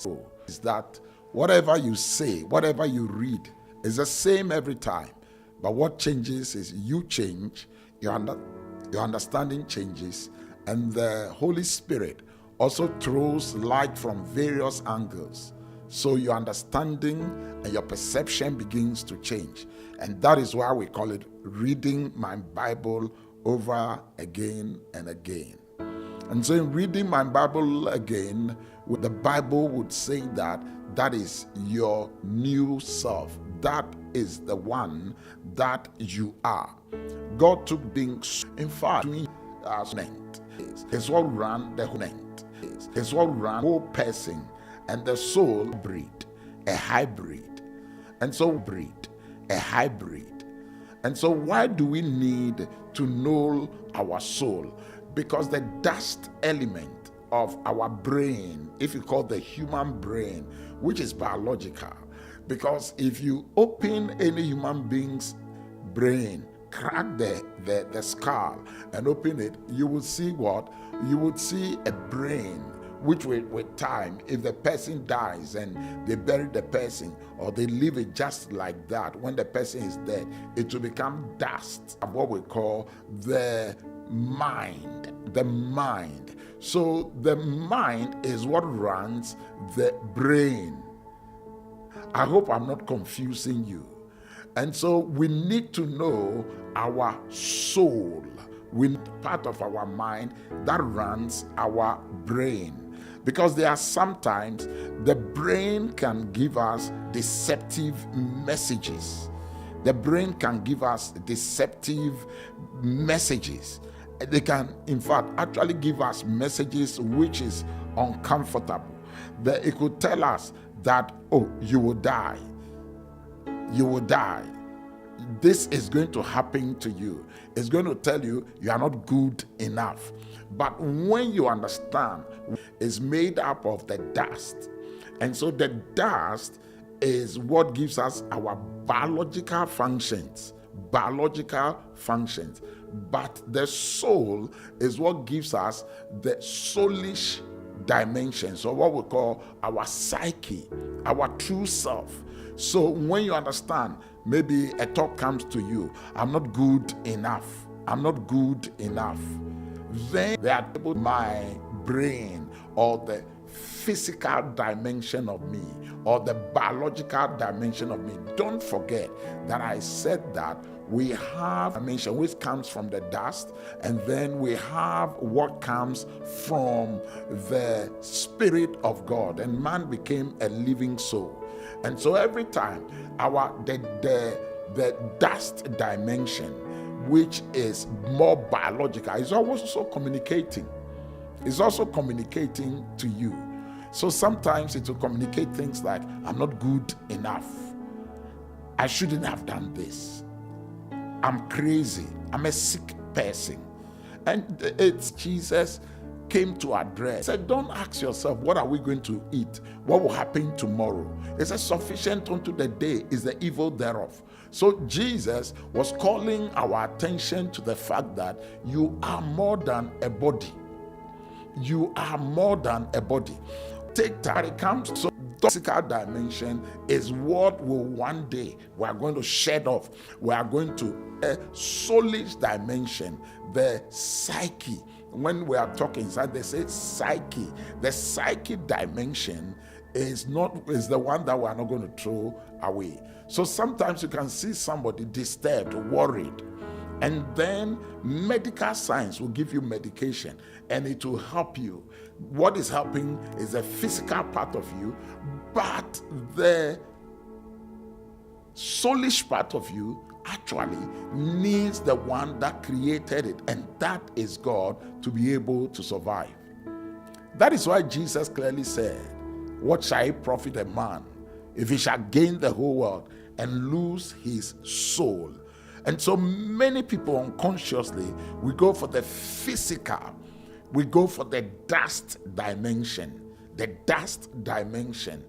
So is that whatever you say, whatever you read is the same every time. But what changes is you change, your understanding changes, and the Holy Spirit also throws light from various angles. So your understanding and your perception begins to change. And that is why we call it reading my Bible over again and again. And so in reading my Bible again, the Bible would say that that is your new self. That is the one that you are. God took being, in fact, it's what ran the whole, it's what ran the whole person, and the soul breed, a hybrid. And so breed, a hybrid. And so why do we need to know our soul? Because the dust element of our brain, if you call the human brain, which is biological, because if you open any human being's brain, crack the skull and open it, you will see what? You would see a brain which with time, if the person dies and they bury the person or they leave it just like that, when the person is dead, it will become dust, what we call the mind. The mind. So the mind is what runs the brain. I hope I'm not confusing you. And so we need to know our soul. We need part of our mind that runs our brain. Because there are sometimes the brain can give us deceptive messages. The brain can give us deceptive messages. They can, in fact, actually give us messages which is uncomfortable. That it could tell us that, oh, you will die. You will die. This is going to happen to you. It's going to tell you you are not good enough. But when you understand, it's made up of the dust. And so the dust is what gives us our biological functions. Biological functions. But the soul is what gives us the soulish dimensions, or what we call our psyche, our true self. So when you understand, maybe a thought comes to you, I'm not good enough. I'm not good enough. Then they are able, my brain, or the physical dimension of me, or the biological dimension of me. Don't forget that I said that we have a dimension which comes from the dust, and then we have what comes from the Spirit of God, and man became a living soul. And so every time the dust dimension, which is more biological, is also communicating. It's also communicating to you. So sometimes it will communicate things like, I'm not good enough. I shouldn't have done this. I'm crazy. I'm a sick person. And it's Jesus came to address. He said, don't ask yourself, what are we going to eat? What will happen tomorrow? It says, sufficient unto the day is the evil thereof. So Jesus was calling our attention to the fact that you are more than a body. You are more than a body. Take time. When it comes to the physical dimension is what will one day we are going to shed off. We are going to a soulish dimension, the psyche. When we are talking inside, they say psyche. The psyche dimension is the one that we are not going to throw away. So sometimes you can see somebody disturbed, worried, and then medical science will give you medication and it will help you. What is helping is the physical part of you, but the soulish part of you actually needs the one that created it, and that is God, to be able to survive. That is why Jesus clearly said, what shall it profit a man if he shall gain the whole world and lose his soul? And so many people unconsciously, we go for the physical, we go for the dust dimension. The dust dimension.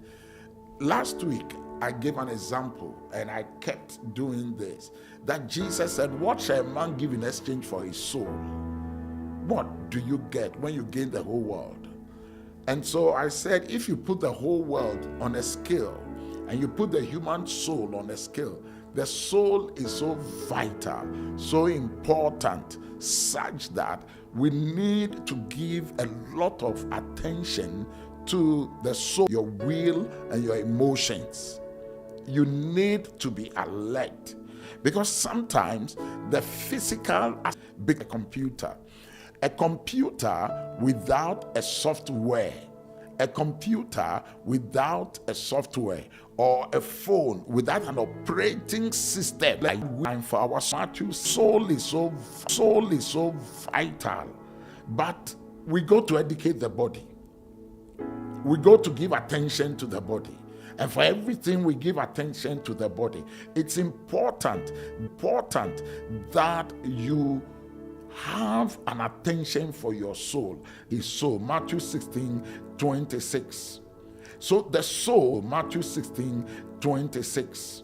Last week, I gave an example, and I kept doing this, that Jesus said, what shall a man give in exchange for his soul? What do you get when you gain the whole world? And so I said, if you put the whole world on a scale and you put the human soul on a scale, the soul is so vital, so important, such that we need to give a lot of attention to the soul, your will, and your emotions. You need to be alert, because sometimes the physical big computer, a computer without a software, a computer without a software, or a phone without an operating system, like for our soul is so vital. But we go to educate the body, we go to give attention to the body, and for everything we give attention to the body. It's important that you have an attention for your soul. His soul, Matthew 16:26. So the soul, Matthew 16:26.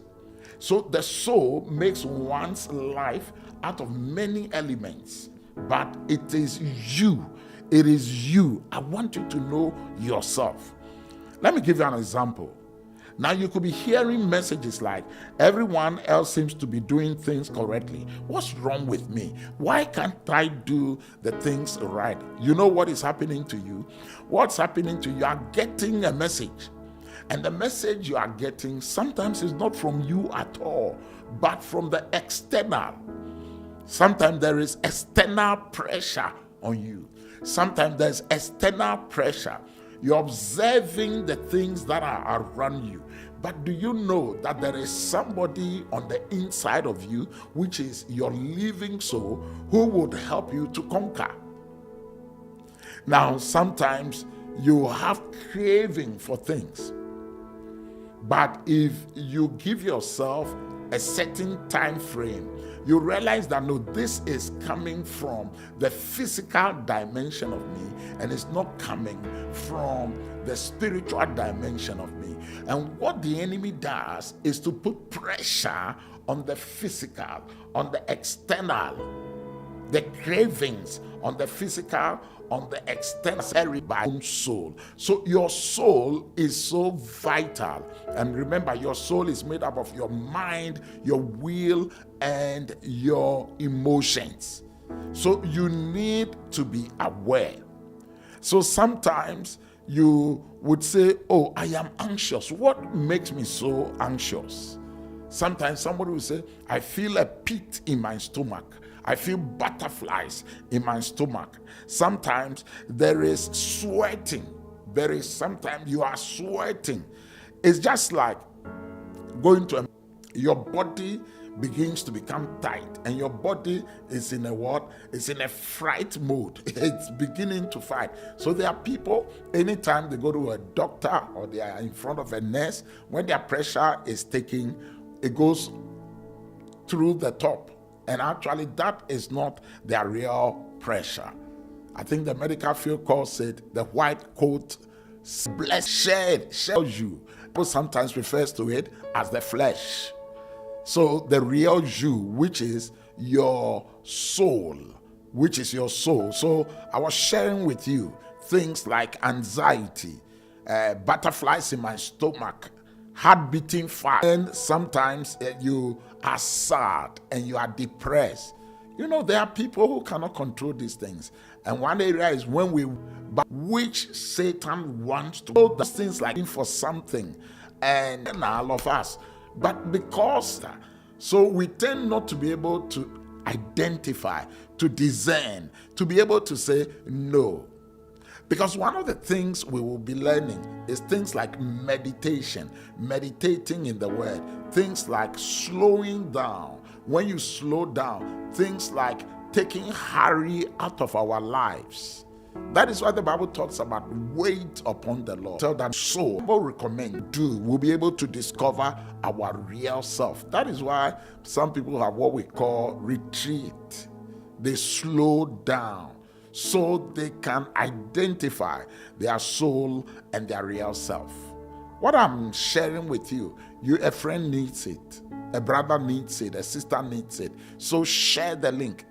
So the soul makes one's life out of many elements, but it is you. It is you. I want you to know yourself. Let me give you an example. Now, you could be hearing messages like, everyone else seems to be doing things correctly. What's wrong with me? Why can't I do the things right? You know what is happening to you? What's happening to you? You are getting a message. And the message you are getting sometimes is not from you at all, but from the external. Sometimes there is external pressure on you. Sometimes there's external pressure. You're observing the things that are around you. But do you know that there is somebody on the inside of you, which is your living soul, who would help you to conquer? Now, sometimes you have craving for things. But if you give yourself a certain time frame, you realize that no, this is coming from the physical dimension of me, and it's not coming from the spiritual dimension of me. And what the enemy does is to put pressure on the physical, on the external, the cravings on the physical, on the external by own soul. So your soul is so vital. And remember, your soul is made up of your mind, your will, and your emotions. So you need to be aware. So sometimes you would say, oh, I am anxious. What makes me so anxious? Sometimes somebody will say, I feel a pit in my stomach. I feel butterflies in my stomach. Sometimes there is sweating. Sometimes you are sweating. It's just like going to your body begins to become tight, and your body is in a what? It's in a fright mode. It's beginning to fight. So there are people, anytime they go to a doctor or they are in front of a nurse, when their pressure is taking, it goes through the top. And actually, that is not their real pressure. I think the medical field calls it the white coat shed you. People sometimes refers to it as the flesh. So the real you, which is your soul, So I was sharing with you things like anxiety, butterflies in my stomach, heart beating fast, and sometimes you are sad and you are depressed. You know, there are people who cannot control these things. And one area is when which Satan wants to do those things like for something, and all of us. But because so we tend not to be able to identify, to discern, to be able to say no. Because one of the things we will be learning is things like meditation, meditating in the word, things like slowing down. When you slow down, things like taking hurry out of our lives. That is why the Bible talks about wait upon the Lord. Tell that soul, will recommend, we'll be able to discover our real self. That is why some people have what we call retreat. They slow down so they can identify their soul and their real self. What I'm sharing with you, a friend needs it, a brother needs it, a sister needs it. So share the link.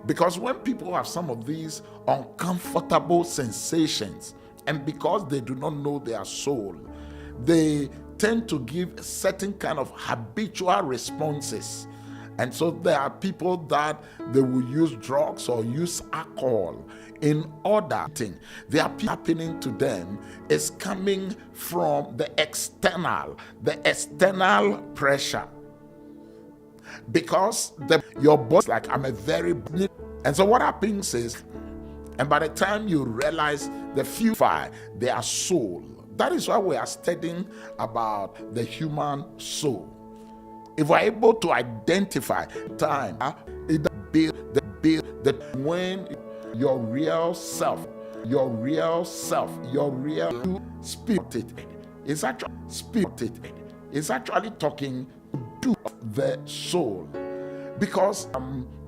Because when people have some of these uncomfortable sensations, and because they do not know their soul, they tend to give certain kind of habitual responses. And so there are people that they will use drugs or use alcohol in order to. They are happening to them is coming from the external pressure. Because your body's like, I'm a very, and so what happens is, and by the time you realize the fire, their soul. That is why we are studying about the human soul. If we're able to identify time, it build that when your real spirit is actually talking to the soul, because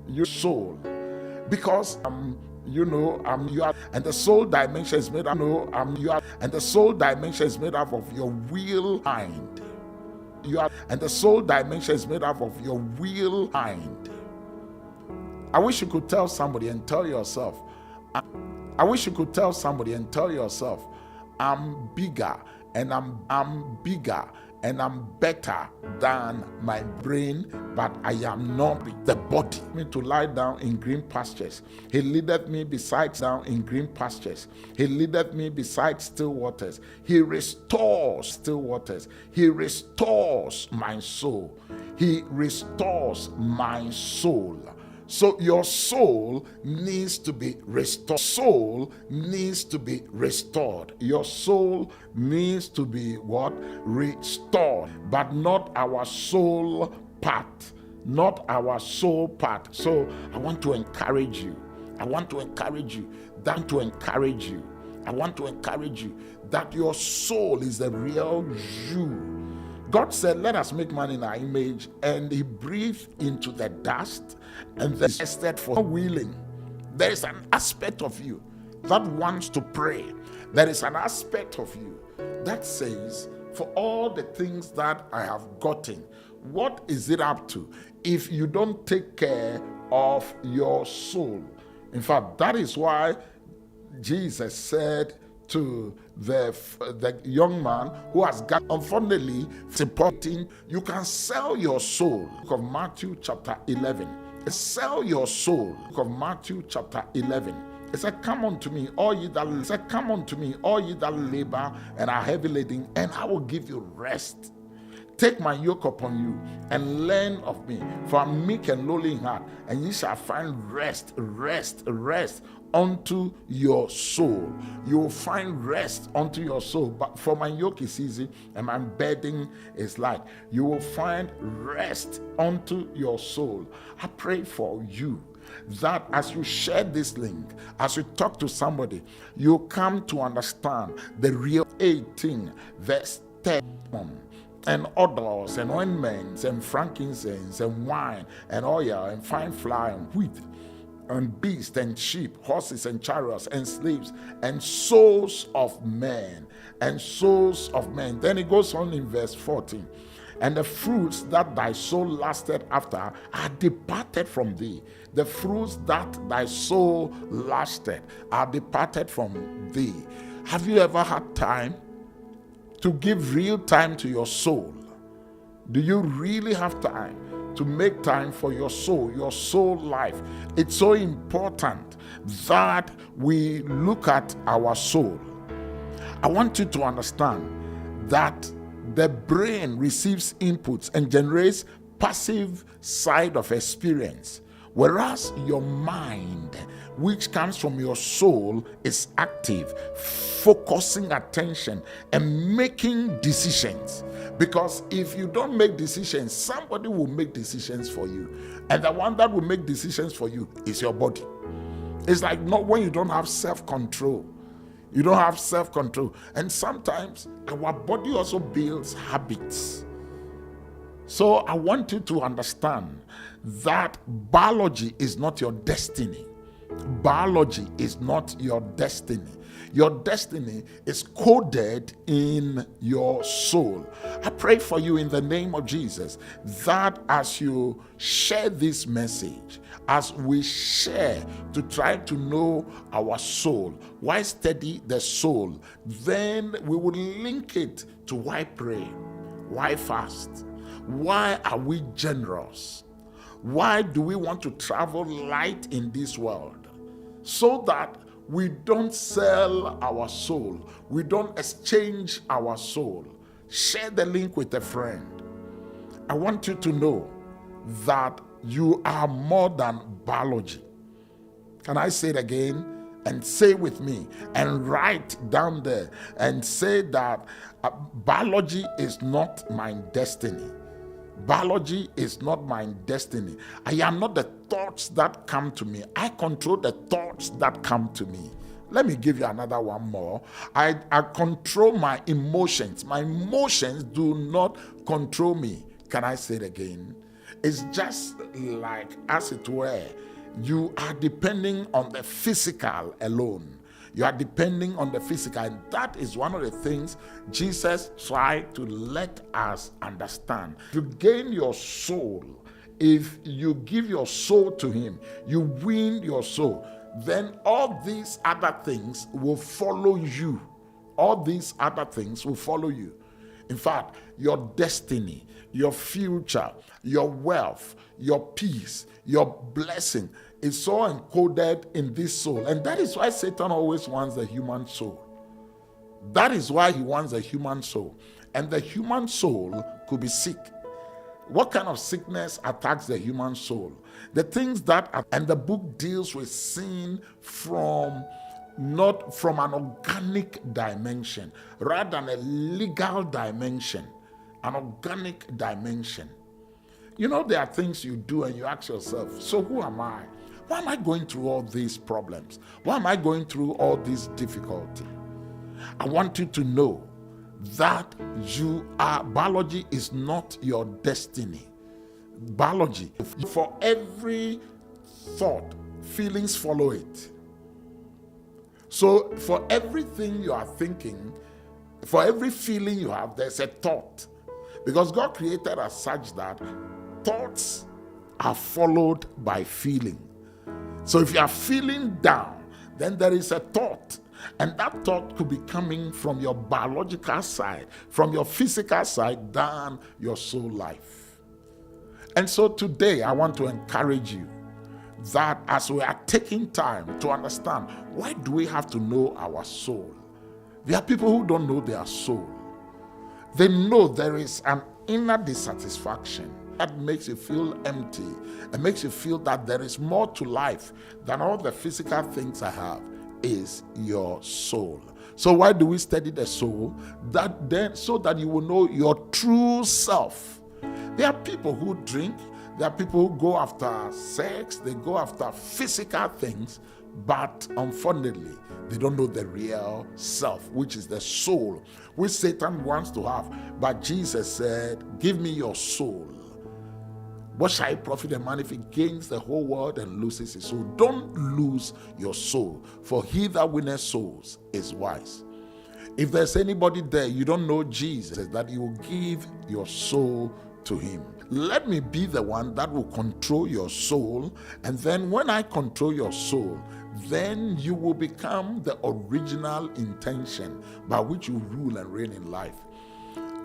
your soul, because you are, and the soul dimension is made up. And the soul dimension is made up of your will mind. And the soul dimension is made up of your will mind. I wish you could tell somebody and tell yourself. I'm bigger, and I'm bigger, and I'm better than my brain, but I am not the body. Me to lie down in green pastures. He leadeth me beside down in green pastures. He leadeth me beside still waters. He restores still waters. He restores my soul. He restores my soul. So your soul needs to be restored. Soul needs to be restored. Your soul needs to be what? Restored. But not our soul part. Not our soul part. So I want to encourage you. I want to encourage you that your soul is the real you. God said, let us make man in our image, and he breathed into the dust, and they rested for willing. There is an aspect of you that wants to pray. There is an aspect of you that says, for all the things that I have gotten, what is it up to if you don't take care of your soul? In fact, that is why Jesus said to the young man who has got, unfortunately, supporting, you can sell your soul. Book of Matthew chapter 11. Sell your soul. Book of Matthew chapter 11. It said, come unto me, all ye that labor and are heavy laden, and I will give you rest. Take my yoke upon you and learn of me, for I'm meek and lowly in heart, and ye shall find rest unto your soul. You will find rest unto your soul. But for my yoke is easy and my burden is light. You will find rest unto your soul. I pray for you that as you share this link, as you talk to somebody, you come to understand the real 18 verse 10. And odors and ointments and frankincense and wine and oil and fine flour and wheat and beasts and sheep, horses and chariots and slaves and souls of men and souls of men. Then it goes on in verse 14. And the fruits that thy soul lasted after are departed from thee. The fruits that thy soul lasted are departed from thee. Have you ever had time to give real time to your soul? Do you really have time to make time for your soul life? It's so important that we look at our soul. I want you to understand that the brain receives inputs and generates passive side of experience, whereas your mind, which comes from your soul, is active, focusing attention and making decisions. Because if you don't make decisions, somebody will make decisions for you, and the one that will make decisions for you is your body. It's like not when you don't have self-control. You don't have self-control. And sometimes our body also builds habits. So I want you to understand that biology is not your destiny. Biology is not your destiny. Your destiny is coded in your soul. I pray for you in the name of Jesus that as you share this message, as we share to try to know our soul, why study the soul, then we will link it to why pray, why fast, why are we generous, why do we want to travel light in this world, so that we don't sell our soul, we don't exchange our soul. Share the link with a friend. I want you to know that you are more than biology. Can I say it again? And say with me and write down there and say that biology is not my destiny. Biology is not my destiny. I am not the thoughts that come to me. I control the thoughts that come to me. Let me give you another one more. I control my emotions. My emotions do not control me. Can I say it again? It's just like, as it were, you are depending on the physical alone. You are depending on the physical, and that is one of the things Jesus tried to let us understand. You gain your soul. If you give your soul to Him, you win your soul, then all these other things will follow you. All these other things will follow you. In fact, your destiny, your future, your wealth, your peace, your blessing is so encoded in this soul. And that is why Satan always wants the human soul. That is why he wants the human soul. And the human soul could be sick. What kind of sickness attacks the human soul? The things that, and the book deals with sin from not from an organic dimension, rather than a legal dimension, an organic dimension. You know, there are things you do and you ask yourself, so who am I? Why am I going through all these problems? Why am I going through all this difficulty? I want you to know that biology is not your destiny. Biology, for every thought, feelings follow it. So for everything you are thinking, for every feeling you have, there's a thought. Because God created us such that thoughts are followed by feeling. So if you are feeling down, then there is a thought. And that thought could be coming from your biological side, from your physical side, down your soul life. And so today I want to encourage you that as we are taking time to understand, why do we have to know our soul? There are people who don't know their soul. They know there is an inner dissatisfaction that makes you feel empty and makes you feel that there is more to life than all the physical things I have. Is your soul. So why do we study the soul? So that you will know your true self. There are people who drink, there are people who go after sex, they go after physical things, but unfortunately, they don't know the real self, which is the soul, which Satan wants to have. But Jesus said, give me your soul. What shall it profit a man if he gains the whole world and loses his soul? Don't lose your soul, for he that winneth souls is wise. If there's anybody there, you don't know Jesus, that you will give your soul to him. Let me be the one that will control your soul, and then when I control your soul, then you will become the original intention by which you rule and reign in life.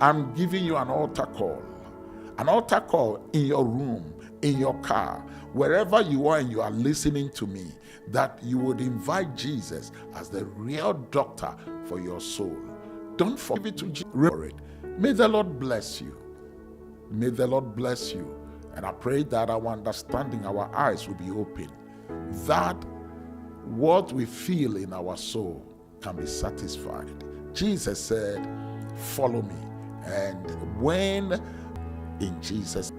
I'm giving you an altar call. An altar call in your room, in your car, wherever you are and you are listening to me, that you would invite Jesus as the real doctor for your soul. Don't forget to Jesus. May the Lord bless you. May the Lord bless you. And I pray that our understanding, our eyes will be open, that what we feel in our soul can be satisfied. Jesus said, follow me. And when in Jesus'